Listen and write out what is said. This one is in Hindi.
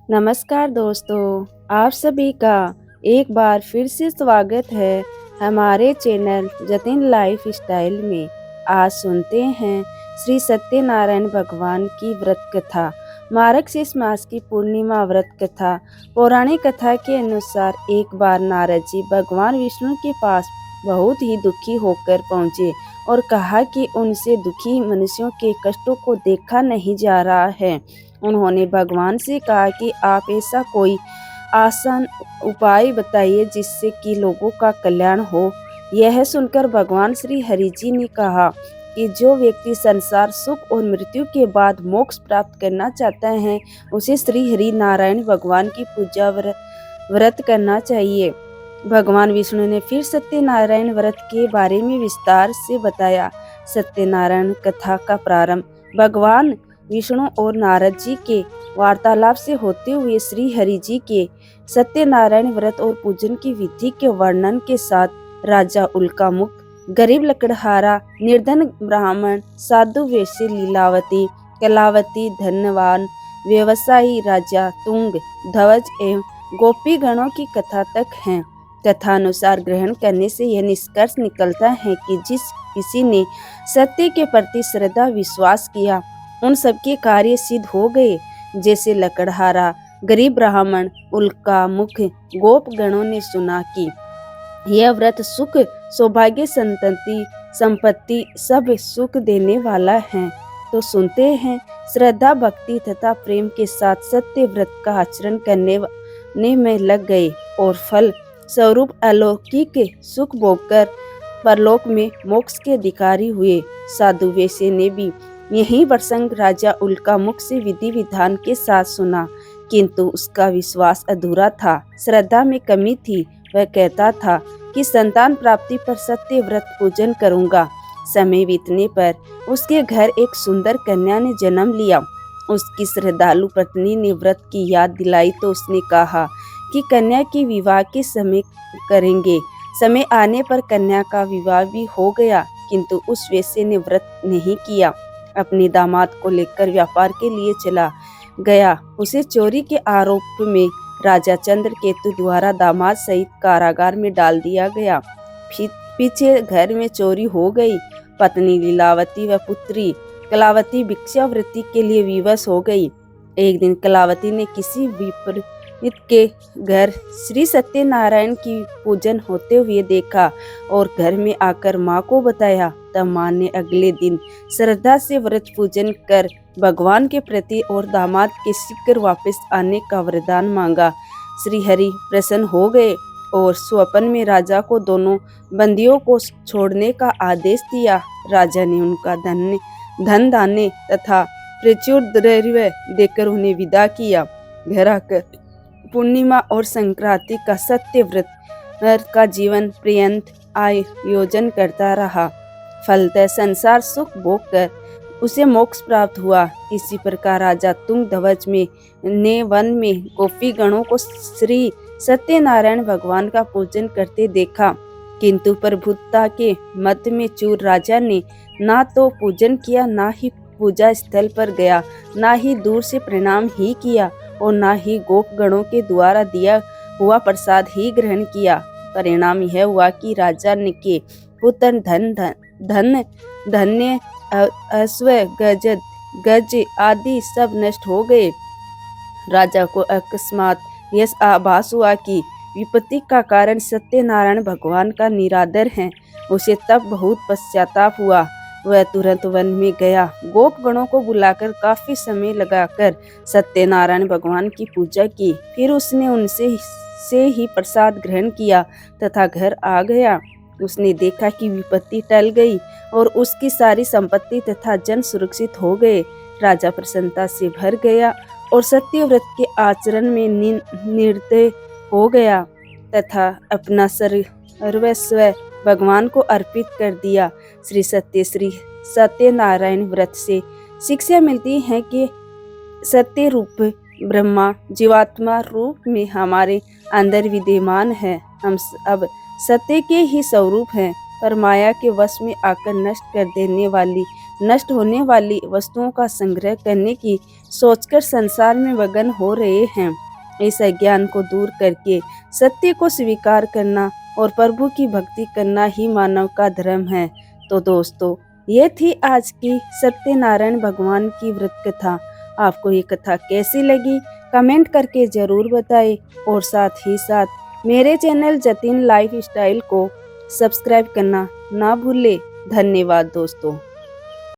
नमस्कार दोस्तों, आप सभी का एक बार फिर से स्वागत है हमारे चैनल जतिन लाइफ स्टाइल में। आज सुनते हैं श्री सत्यनारायण भगवान की व्रत कथा। मार्गशीर्ष मास की पूर्णिमा व्रत कथा। पौराणिक कथा के अनुसार एक बार नारद जी भगवान विष्णु के पास बहुत ही दुखी होकर पहुँचे और कहा कि उनसे दुखी मनुष्यों के कष्टों को देखा नहीं जा रहा है। उन्होंने भगवान से कहा कि आप ऐसा कोई आसान उपाय बताइए जिससे कि लोगों का कल्याण हो। यह सुनकर भगवान श्री हरि जी ने कहा कि जो व्यक्ति संसार सुख और मृत्यु के बाद मोक्ष प्राप्त करना चाहता है उसे श्री हरि नारायण भगवान की पूजा व्रत करना चाहिए। भगवान विष्णु ने फिर सत्यनारायण व्रत के बारे में विस्तार से बताया। सत्यनारायण कथा का प्रारंभ भगवान विष्णु और नारद जी के वार्तालाप से होते हुए श्री हरि जी के सत्यनारायण व्रत और पूजन की विधि के वर्णन के साथ राजा उल्कामुख, गरीब लकड़हारा, निर्धन ब्राह्मण, साधु वैश्य लीलावती, कलावती, धनवान, व्यवसायी राजा तुंग, ध्वज एवं गोपी गणों की कथा तक है। कथानुसार ग्रहण करने से यह निष्कर्ष निकलता है कि जिस किसी ने सत्य के प्रति श्रद्धा विश्वास किया उन सबके कार्य सिद्ध हो गए। जैसे लकड़हारा, गरीब ब्राह्मण, उल्कामुख, गोप गणों ने सुना कि यह व्रत सुख, सौभाग्य, संपत्ति सब सुख देने वाला है, तो सुनते हैं श्रद्धा, भक्ति तथा प्रेम के साथ सत्य व्रत का आचरण करने में लग गए और फल स्वरूप अलौकिक सुख भोगकर परलोक में मोक्ष के अधिकारी हुए। साधु वैश्य ने भी यही प्रसंग राजा उल्कामुख से विधि विधान के साथ सुना, किंतु उसका विश्वास अधूरा था, श्रद्धा में कमी थी। वह कहता था कि संतान प्राप्ति पर सत्य व्रत पूजन करूंगा। समय बीतने पर उसके घर एक सुंदर कन्या ने जन्म लिया। उसकी श्रद्धालु पत्नी ने व्रत की याद दिलाई तो उसने कहा कि कन्या के विवाह के समय करेंगे। समय आने पर कन्या का विवाह भी हो गया, किंतु उस वैश्य ने व्रत नहीं किया। अपने दामाद को लेकर व्यापार के लिए चला गया। उसे चोरी के आरोप में राजा चंद्रकेतु द्वारा दामाद सहित कारागार में डाल दिया गया। पीछे घर में चोरी हो गई। पत्नी लीलावती व पुत्री कलावती भिक्षावृत्ति के लिए विवश हो गई। एक दिन कलावती ने किसी विपरीत के घर श्री सत्यनारायण की पूजन होते हुए देखा और घर में आकर माँ को बताया। तब माँ ने अगले दिन श्रद्धा से व्रत पूजन कर भगवान के प्रति और दामाद के शीघ्र वापस आने का वरदान मांगा। श्री हरि प्रसन्न हो गए और स्वप्न में राजा को दोनों बंदियों को छोड़ने का आदेश दिया। राजा ने उनका धन दाने तथा प्रचुर द्रव्य देकर उन्हें विदा किया। घर आकर पूर्णिमा और संक्रांति का सत्य व्रत का जीवन पर्यंत आयोजन करता रहा। फलतः संसार सुख भोग कर उसे मोक्ष प्राप्त हुआ। इसी प्रकार राजा तुंग ध्वज ने वन में गोपी गणों को श्री सत्यनारायण भगवान का पूजन करते देखा, किंतु प्रभुता के मत में चूर राजा ने ना तो पूजन किया, ना ही पूजा स्थल पर गया, ना ही दूर से प्रणाम ही किया और ना ही गोप गणों के द्वारा दिया हुआ प्रसाद ही ग्रहण किया। परिणाम यह हुआ कि राजा ने के पुत्र धन्य अश्व, गज आदि सब नष्ट हो गए। राजा को अकस्मात यह आभास हुआ कि विपत्ति का कारण सत्यनारायण भगवान का निरादर है। उसे तब बहुत पश्चाताप हुआ। वह तुरंत वन में गया। गोप गणों को बुलाकर काफी समय लगाकर सत्यनारायण भगवान की पूजा की। फिर उसने उनसे ही प्रसाद ग्रहण किया तथा घर आ गया। उसने देखा कि विपत्ति टल गई और उसकी सारी संपत्ति तथा जन सुरक्षित हो गए। राजा प्रसन्नता से भर गया और सत्य व्रत के आचरण में निर्दय हो गया तथा अपना सर्वस्व भगवान को अर्पित कर दिया। श्री सत्यनारायण व्रत से शिक्षा मिलती है कि सत्य रूप ब्रह्मा जीवात्मा रूप में हमारे अंदर विद्यमान है। हम अब सत्य के ही स्वरूप हैं, पर माया के वश में आकर नष्ट कर देने वाली नष्ट होने वाली वस्तुओं का संग्रह करने की सोचकर संसार में मगन हो रहे हैं। इस अज्ञान को दूर करके सत्य को स्वीकार करना और प्रभु की भक्ति करना ही मानव का धर्म है। तो दोस्तों, ये थी आज की सत्यनारायण भगवान की व्रत कथा। आपको ये कथा कैसी लगी कमेंट करके ज़रूर बताएं और साथ ही साथ मेरे चैनल जतिन लाइफ स्टाइल को सब्सक्राइब करना ना भूलें। धन्यवाद दोस्तों।